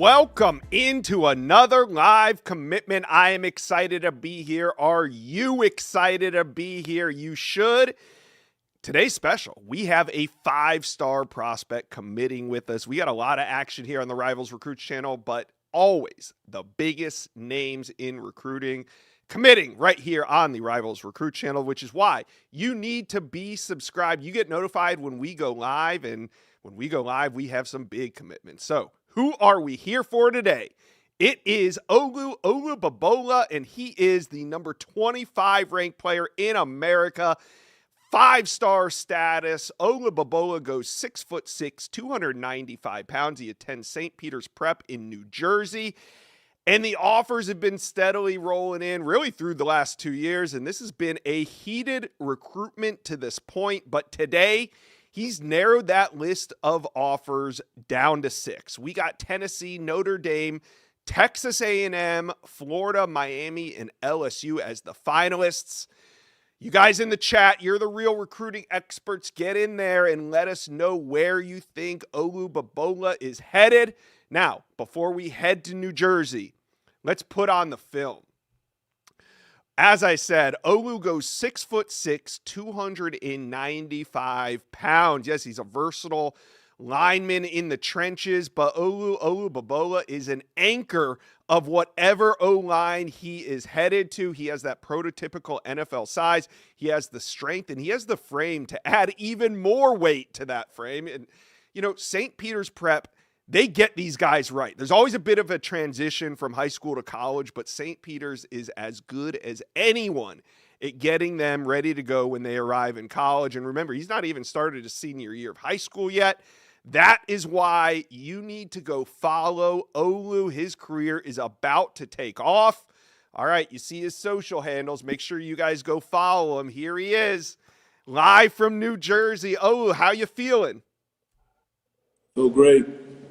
Welcome into another live commitment. I am excited to be here. Are you excited to be here? You should. Today's special. We have a 5-star prospect committing with us. We got a lot of action here on the Rivals Recruits channel, but always the biggest names in recruiting committing right here on the Rivals Recruit channel, which is why you need to be subscribed. You get notified when we go live, and when we go live, we have some big commitments. So who are we here for today? It is Olu Olubobola, and he is the number 25 ranked player in America. 5-star status. Olubobola goes 6'6", 295 pounds. He attends St. Peter's Prep in New Jersey. And the offers have been steadily rolling in really through the last 2 years. And this has been a heated recruitment to this point. But today, he's narrowed that list of offers down to 6. We got Tennessee, Notre Dame, Texas A&M, Florida, Miami, and LSU as the finalists. You guys in the chat, you're the real recruiting experts. Get in there and let us know where you think Olubobola is headed. Now, before we head to New Jersey, let's put on the film. As I said, Olu goes 6'6", 295 pounds. Yes, he's a versatile lineman in the trenches, but Olubobola is an anchor of whatever O-line he is headed to. He has that prototypical NFL size. He has the strength, and he has the frame to add even more weight to that frame. And, you know, St. Peter's Prep, they get these guys right. There's always a bit of a transition from high school to college, but St. Peter's is as good as anyone at getting them ready to go when they arrive in college. And remember, he's not even started his senior year of high school yet. That is why you need to go follow Olu. His career is about to take off. All right, you see his social handles. Make sure you guys go follow him. Here he is, live from New Jersey. Olu, how you feeling? Feel great.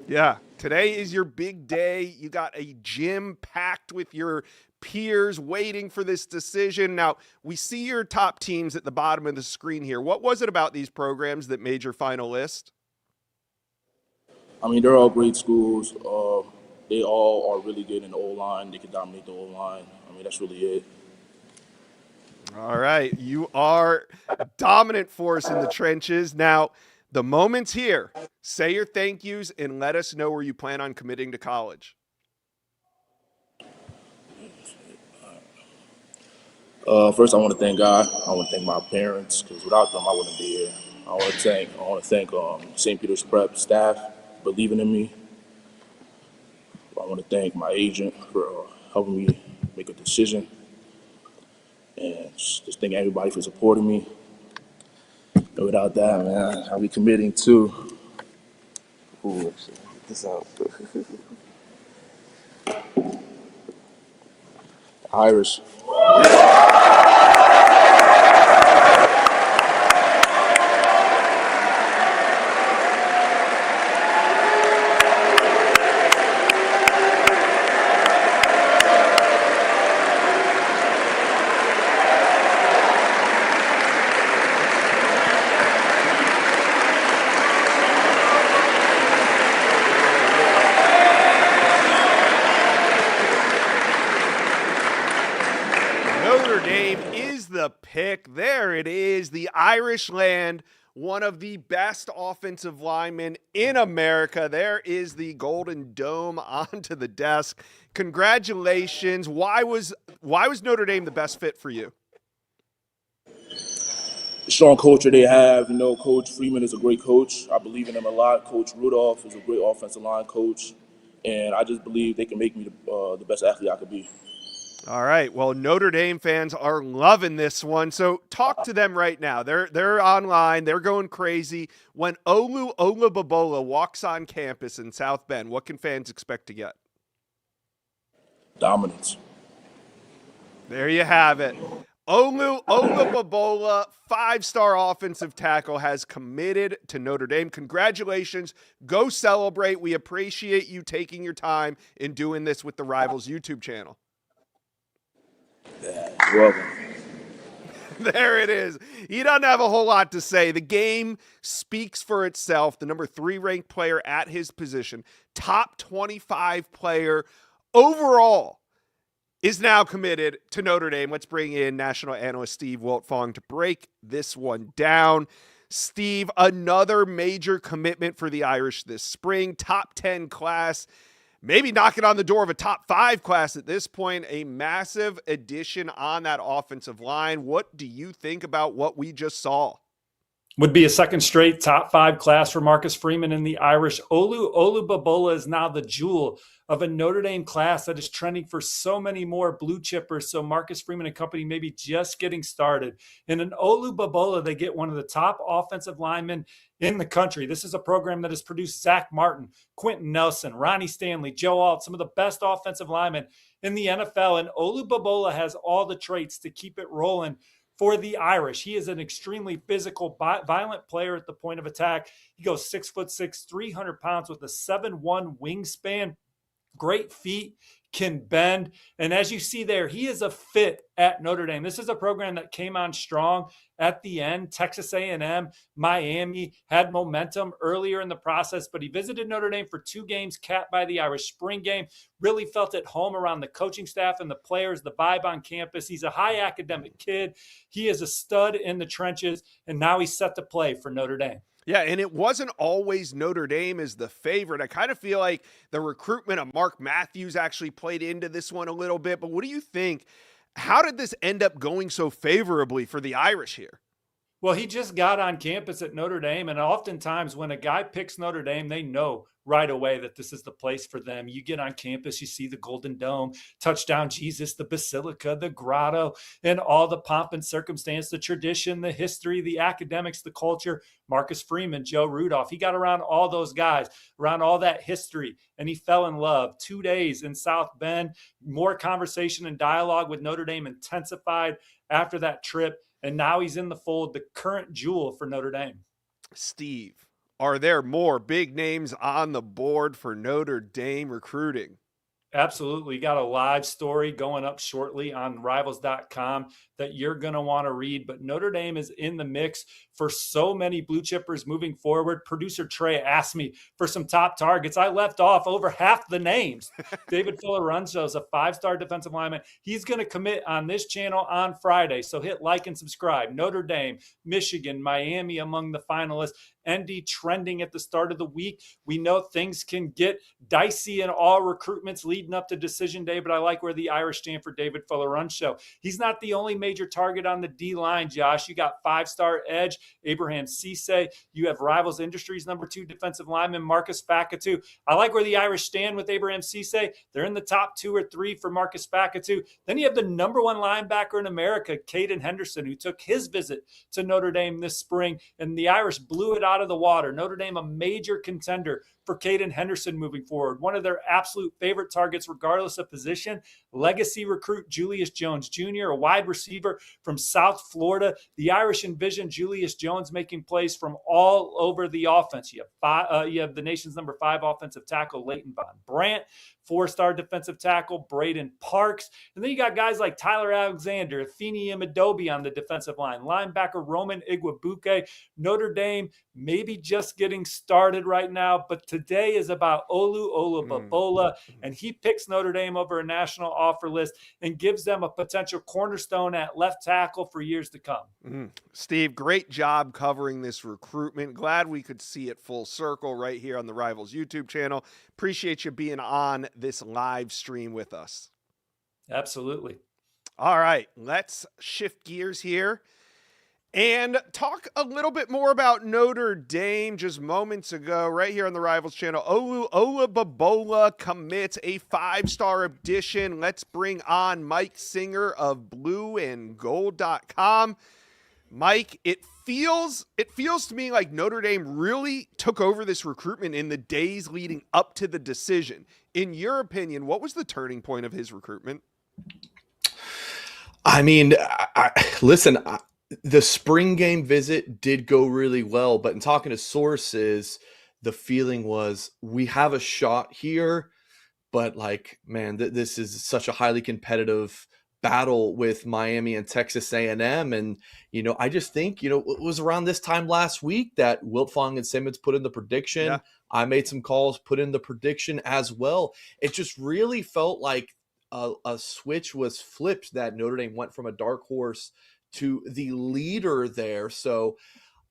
Yeah, today is your big day. You got a gym packed with your peers waiting for this decision. Now, we see your top teams at the bottom of the screen here. What was it about these programs that made your final list? I mean, they're all great schools. They all are really good in the O-line. They can dominate the O-line. I mean, that's really it. All right, you are a dominant force in the trenches. Now, the moment's here. Say your thank yous and let us know where you plan on committing to college. First, I want to thank God. I want to thank my parents, because without them, I wouldn't be here. I want to thank St. Peter's Prep staff believing in me. I want to thank my agent for helping me make a decision, and just thank everybody for supporting me. And without that, man, I'll be committing to. Ooh, let's check this out. Irish. Notre Dame is the pick. There it is. The Irish land one of the best offensive linemen in America. There is the Golden Dome onto the desk. Congratulations. Why was Notre Dame the best fit for you? The strong culture they have. You know, Coach Freeman is a great coach. I believe in him a lot. Coach Rudolph is a great offensive line coach. And I just believe they can make me the best athlete I could be. All right. Well, Notre Dame fans are loving this one. So talk to them right now. They're online. They're going crazy. When Olu Olubobola walks on campus in South Bend, what can fans expect to get? Dominance. There you have it. Olu Olubobola, 5-star offensive tackle, has committed to Notre Dame. Congratulations. Go celebrate. We appreciate you taking your time in doing this with the Rivals YouTube channel. Yeah, you're welcome. There it is. He doesn't have a whole lot to say. The game speaks for itself. The number 3 ranked player at his position, top 25 player overall, is now committed to Notre Dame. Let's bring in national analyst Steve Wiltfong to break this one down. Steve, another major commitment for the Irish this spring, top 10 class, maybe knocking on the door of a top 5 class at this point, a massive addition on that offensive line. What do you think about what we just saw? Would be a second straight top 5 class for Marcus Freeman and the Irish. Olu Olubobola is now the jewel of a Notre Dame class that is trending for so many more blue chippers. So Marcus Freeman and company may be just getting started. In an Olubobola, they get one of the top offensive linemen in the country. This is a program that has produced Zach Martin, Quentin Nelson, Ronnie Stanley, Joe Alt, some of the best offensive linemen in the NFL. And Olubobola has all the traits to keep it rolling for the Irish. He is an extremely physical, violent player at the point of attack. He goes 6'6", 300 pounds with a 7'1" wingspan. Great feet, can bend. And as you see there, he is a fit at Notre Dame. This is a program that came on strong at the end. Texas A&M, Miami had momentum earlier in the process, but he visited Notre Dame for 2 games, capped by the Irish spring game. Really felt at home around the coaching staff and the players, the vibe on campus. He's a high academic kid. He is a stud in the trenches, and now he's set to play for Notre Dame. Yeah, and it wasn't always Notre Dame as the favorite. I kind of feel like the recruitment of Mark Matthews actually played into this one a little bit. But what do you think? How did this end up going so favorably for the Irish here? Well, he just got on campus at Notre Dame, and oftentimes when a guy picks Notre Dame, they know right away that this is the place for them. You get on campus, you see the Golden Dome, Touchdown Jesus, the Basilica, the Grotto, and all the pomp and circumstance, the tradition, the history, the academics, the culture. Marcus Freeman, Joe Rudolph, he got around all those guys, around all that history, and he fell in love. 2 days in South Bend, more conversation and dialogue with Notre Dame intensified after that trip. And now he's in the fold, the current jewel for Notre Dame. Steve, are there more big names on the board for Notre Dame recruiting? Absolutely. Got a live story going up shortly on rivals.com that you're going to want to read. But Notre Dame is in the mix for so many blue chippers moving forward. Producer Trey asked me for some top targets. I left off over half the names. David Filarunzo is a 5-star defensive lineman. He's going to commit on this channel on Friday. So hit like and subscribe. Notre Dame, Michigan, Miami among the finalists. ND trending at the start of the week. We know things can get dicey in all recruitments leading up to decision day, but I like where the Irish stand for David Filarunzo. He's not the only major target on the D-line, Josh. You got 5-star edge, Abraham Cisse. You have Rivals Industries number 2 defensive lineman, Marcus Fakatu. I like where the Irish stand with Abraham Cisse. They're in the top 2 or 3 for Marcus Fakatu. Then you have the number 1 linebacker in America, Caden Henderson, who took his visit to Notre Dame this spring, and the Irish blew it out of the water. Notre Dame, a major contender for Caden Henderson moving forward. One of their absolute favorite targets, regardless of position. Legacy recruit Julius Jones Jr., a wide receiver from South Florida. The Irish envision Julius Jones making plays from all over the offense. You have the nation's number 5 offensive tackle, Leighton Von Brandt, 4-star defensive tackle, Braden Parks. And then you got guys like Tyler Alexander, Fini Imadobe on the defensive line, linebacker Roman Igwebuike. Notre Dame maybe just getting started right now, but today is about Olu Olubobola, and he picks Notre Dame over a national offer list and gives them a potential cornerstone at left tackle for years to come. Steve, great job covering this recruitment. Glad we could see it full circle right here on the Rivals YouTube channel. Appreciate you being on this live stream with us. Absolutely. All right, let's shift gears here and talk a little bit more about Notre Dame. Just moments ago, right here on the Rivals channel, Olu Olubobola commits a 5-star addition. Let's bring on Mike Singer of blueandgold.com. Mike, it feels to me like Notre Dame really took over this recruitment in the days leading up to the decision. In your opinion, what was the turning point of his recruitment? I mean, listen, the spring game visit did go really well, but in talking to sources, the feeling was we have a shot here, but like, man, this is such a highly competitive battle with Miami and Texas A&M. And, I just think, it was around this time last week that Wiltfong and Simmons put in the Yeah. prediction. I made some calls, put in the prediction as well. It just really felt like a switch was flipped, that Notre Dame went from a dark horse to the leader there. So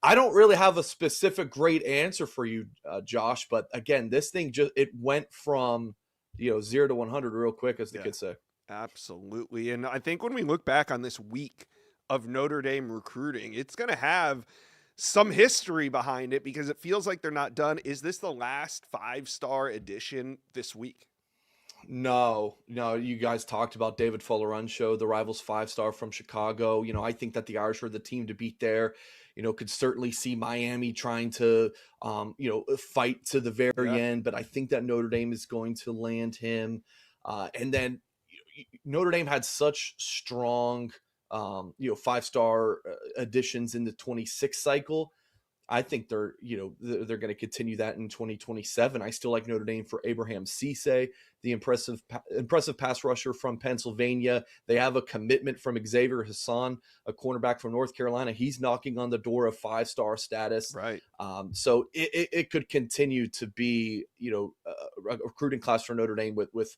I don't really have a specific great answer for you, Josh. But again, this thing it went from 0 to 100 real quick, as the Yeah. kids say. Absolutely. And I think when we look back on this week of Notre Dame recruiting, it's going to have some history behind it because it feels like they're not done. Is this the last 5-star edition this week? No, you guys talked about David Follorancho, the Rivals 5-star from Chicago. I think that the Irish are the team to beat there. Could certainly see Miami trying to, fight to the very end, but I think that Notre Dame is going to land him. And then Notre Dame had such strong, 5-star additions in the 26 cycle. I think they're going to continue that in 2027. I still like Notre Dame for Abraham Cisse, the impressive pass rusher from Pennsylvania. They have a commitment from Xavier Hassan, a cornerback from North Carolina. He's knocking on the door of 5-star status. Right. So it could continue to be, a recruiting class for Notre Dame with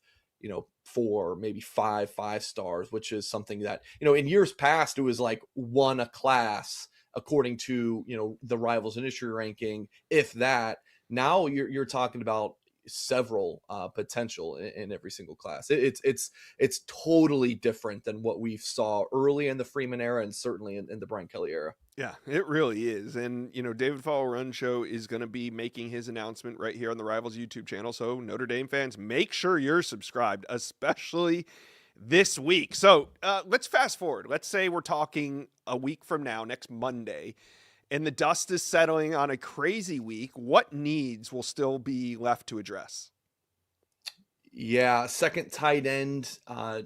4, maybe 5 stars, which is something that, in years past, it was like 1 a class according to the Rivals industry ranking, if that. Now you're talking about several potential in every single class. It's totally different than what we saw early in the Freeman era and certainly in the Brian Kelly era. Yeah, it really is. And, David Follorancho is going to be making his announcement right here on the Rivals YouTube channel. So, Notre Dame fans, make sure you're subscribed, especially this week. So, let's fast forward. Let's say we're talking a week from now, next Monday, and the dust is settling on a crazy week. What needs will still be left to address? Yeah, second tight end. I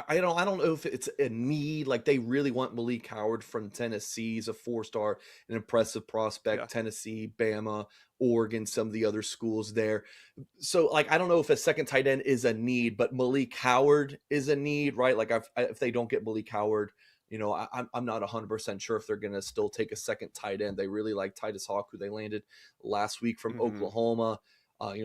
don't know if it's a need. Like, they really want Malik Howard from Tennessee. He's a 4-star, an impressive prospect. Yeah. Tennessee, Bama, Oregon, some of the other schools there. So, like, I don't know if a second tight end is a need, but Malik Howard is a need, right? Like, if they don't get Malik Howard, I'm not 100% sure if they're going to still take a second tight end. They really like Titus Hawk, who they landed last week from Oklahoma.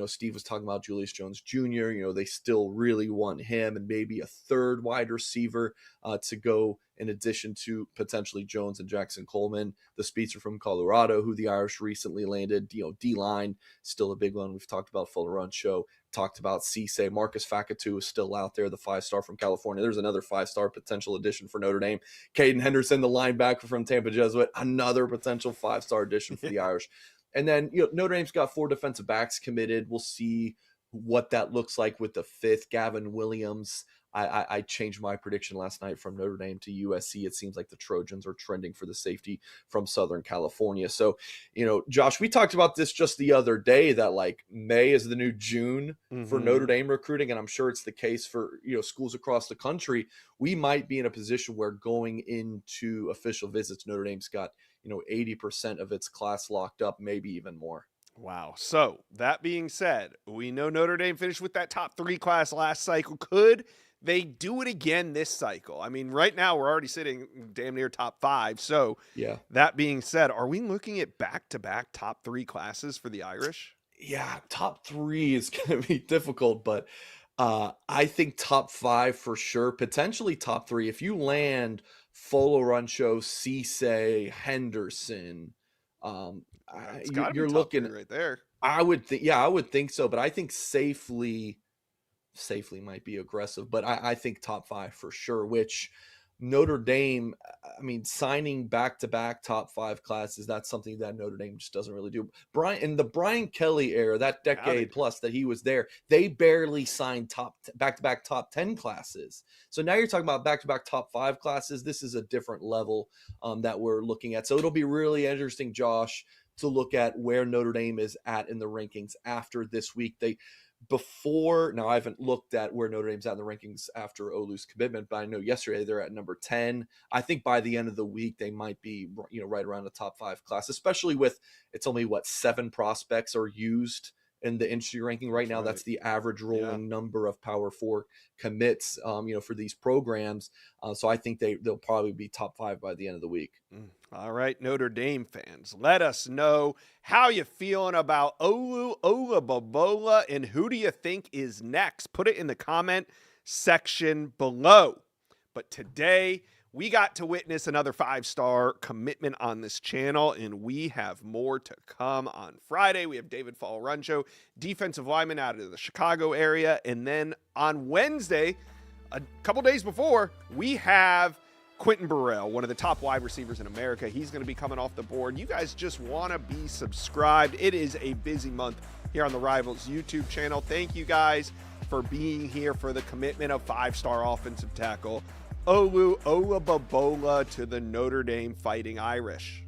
Steve was talking about Julius Jones Jr. They still really want him and maybe a third wide receiver to go in addition to potentially Jones and Jackson Coleman, the speedster from Colorado, who the Irish recently landed. D-line, still a big one. We've talked about Follorancho, talked about Cisse. Marcus Fakatu is still out there, the 5-star from California. There's another 5-star potential addition for Notre Dame. Caden Henderson, the linebacker from Tampa Jesuit, another potential 5-star addition for the Irish. And then, Notre Dame's got 4 defensive backs committed. We'll see what that looks like with the 5th, Gavin Williams. I changed my prediction last night from Notre Dame to USC. It seems like the Trojans are trending for the safety from Southern California. So, Josh, we talked about this just the other day, that like May is the new June for Notre Dame recruiting. And I'm sure it's the case for, schools across the country. We might be in a position where going into official visits, Notre Dame's got, 80% of its class locked up, maybe even more. Wow. So that being said, we know Notre Dame finished with that top 3 class last cycle. Could they do it again this cycle? I mean, right now we're already sitting damn near top 5. So yeah. That being said, are we looking at back-to-back top 3 classes for the Irish? Yeah, top 3 is going to be difficult, but I think top 5 for sure, potentially top 3. If you land Follorancho, Cisse, Henderson, you're looking right there. I would think so, but I think safely might be aggressive, but I think top 5 for sure, which Notre Dame, I mean, signing back-to-back top 5 classes, that's something that Notre Dame just doesn't really do. In the Brian Kelly era, that decade plus that he was there, they barely signed back-to-back top 10 classes. So now you're talking about back-to-back top 5 classes. This is a different level that we're looking at. So it'll be really interesting, Josh, to look at where Notre Dame is at in the rankings after this week. Now I haven't looked at where Notre Dame's at in the rankings after Olu's commitment, but I know yesterday they're at number 10. I think by the end of the week, they might be, right around the top 5 class, especially with it's only 7 prospects are used in the industry ranking right now. right. That's the average rolling number of Power 4 commits, for these programs. So I think they'll probably be top 5 by the end of the week. All right, Notre Dame fans, let us know how you feeling about Olu Olubobola and who do you think is next? Put it in the comment section below. But today, we got to witness another 5-star commitment on this channel, and we have more to come on Friday. We have David Falrancho, defensive lineman out of the Chicago area. And then on Wednesday, a couple days before, we have Quentin Burrell, one of the top wide receivers in America. He's going to be coming off the board. You guys just want to be subscribed. It is a busy month here on the Rivals YouTube channel. Thank you guys for being here for the commitment of 5-star offensive tackle Olu Olubobola to the Notre Dame Fighting Irish.